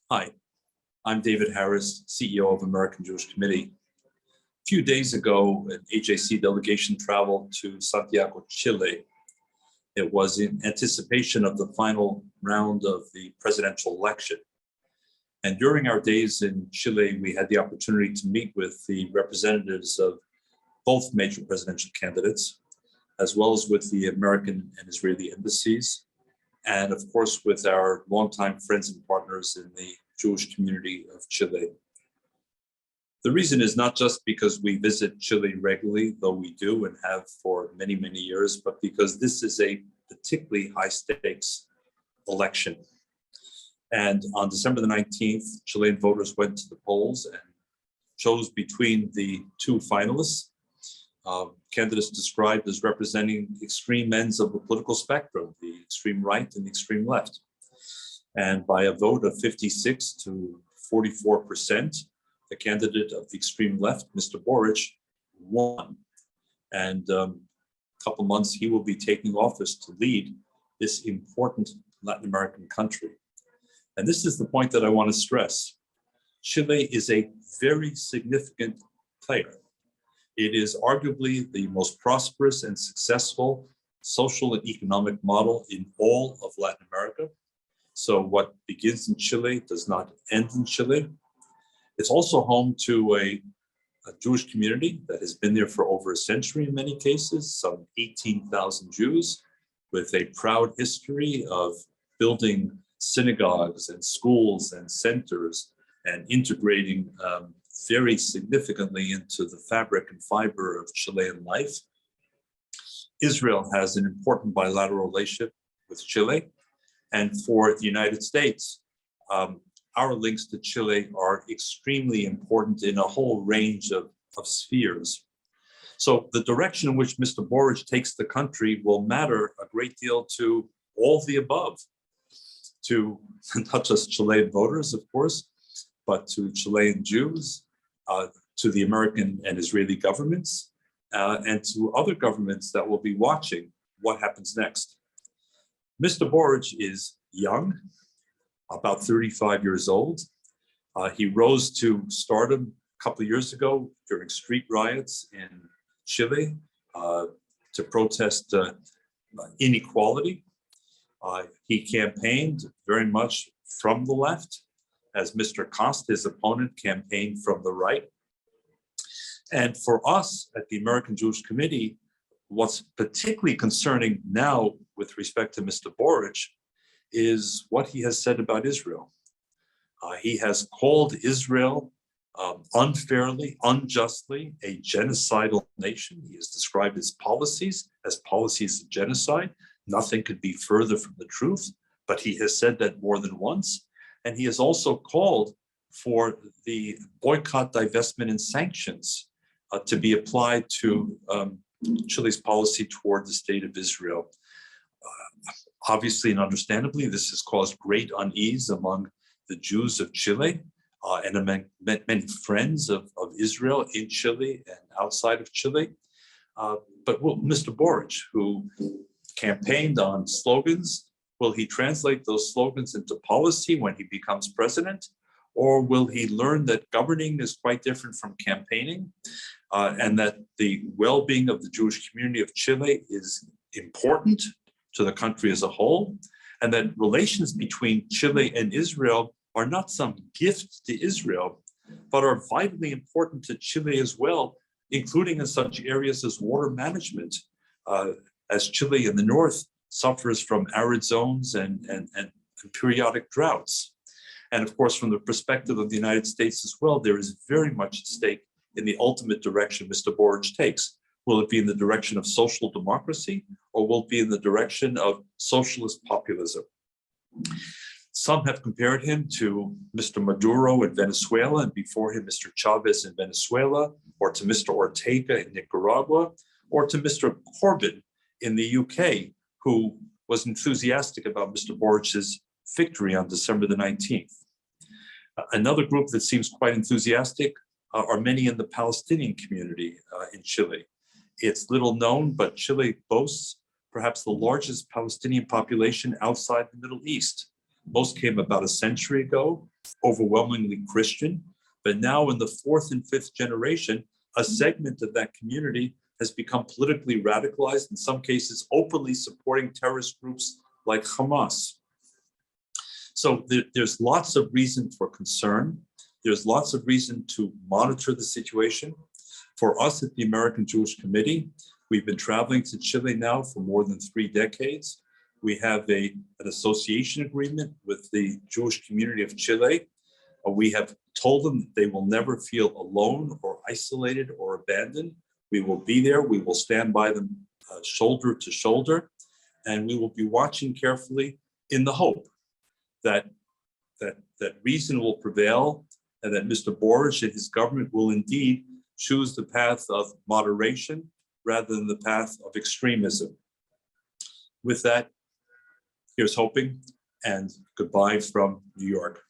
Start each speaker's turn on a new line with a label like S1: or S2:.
S1: Hi, I'm David Harris, CEO of American Jewish Committee. A few days ago, an AJC delegation traveled to Santiago, Chile. It was in anticipation of the final round of the presidential election. And during our days in Chile, we had the opportunity to meet with the representatives of both major presidential candidates, as well as with the American and Israeli embassies, and of course with our longtime friends and partners in the Jewish community of Chile. The reason is not just because we visit Chile regularly, though we do and have for many, many years, but because this is a particularly high stakes election. And on December the 19th, Chilean voters went to the polls and chose between the two finalists, candidates described as representing extreme ends of the political spectrum, the extreme right and the extreme left. And by a vote of 56 to 44%, the candidate of the extreme left, Mr. Boric, won. And a couple months, he will be taking office to lead this important Latin American country. And this is the point that I want to stress. Chile is a very significant player. It is arguably the most prosperous and successful social and economic model in all of Latin America. So what begins in Chile does not end in Chile. It's also home to a Jewish community that has been there for over a century in many cases, some 18,000 Jews, with a proud history of building synagogues and schools and centers and integrating very significantly into the fabric and fiber of Chilean life. Israel has an important bilateral relationship with Chile. And for the United States, our links to Chile are extremely important in a whole range of spheres. So the direction in which Mr. Boric takes the country will matter a great deal to all the above, to not just Chilean voters, of course, but to Chilean Jews, to the American and Israeli governments, and to other governments that will be watching what happens next. Mr. Boric is young, about 35 years old. He rose to stardom a couple of years ago during street riots in Chile to protest inequality. He campaigned very much from the left, as Mr. Cost, his opponent, campaigned from the right. And for us at the American Jewish Committee, what's particularly concerning now with respect to Mr. Boric is what he has said about Israel. He has called Israel unfairly, unjustly, a genocidal nation. He has described his policies as policies of genocide. Nothing could be further from the truth, but he has said that more than once. And he has also called for the boycott, divestment, and sanctions to be applied to Chile's policy toward the state of Israel. Obviously and understandably, this has caused great unease among the Jews of Chile and among many friends of Israel in Chile and outside of Chile. But will Mr. Boric, who campaigned on slogans, will he translate those slogans into policy when he becomes president? Or will he learn that governing is quite different from campaigning and that the well-being of the Jewish community of Chile is important to the country as a whole, and that relations between Chile and Israel are not some gift to Israel, but are vitally important to Chile as well, including in such areas as water management, as Chile in the north suffers from arid zones and periodic droughts. And of course, from the perspective of the United States as well, there is very much at stake in the ultimate direction Mr. Boric takes. Will it be in the direction of social democracy, or will it be in the direction of socialist populism? Some have compared him to Mr. Maduro in Venezuela, and before him, Mr. Chavez in Venezuela, or to Mr. Ortega in Nicaragua, or to Mr. Corbyn in the UK, who was enthusiastic about Mr. Boric's victory on December the 19th. Another group that seems quite enthusiastic are many in the Palestinian community in Chile. It's little known, but Chile boasts perhaps the largest Palestinian population outside the Middle East. Most came about a century ago, overwhelmingly Christian, but now in the fourth and fifth generation, a segment of that community has become politically radicalized, in some cases openly supporting terrorist groups like Hamas. So there's lots of reason for concern. There's lots of reason to monitor the situation. For us at the American Jewish Committee, we've been traveling to Chile now for more than 3 decades. We have an association agreement with the Jewish community of Chile. We have told them that they will never feel alone or isolated or abandoned. We will be there. We will stand by them shoulder to shoulder, and we will be watching carefully in the hope that reason will prevail and that Mr. Boric and his government will indeed choose the path of moderation rather than the path of extremism. With that, here's hoping, and goodbye from New York.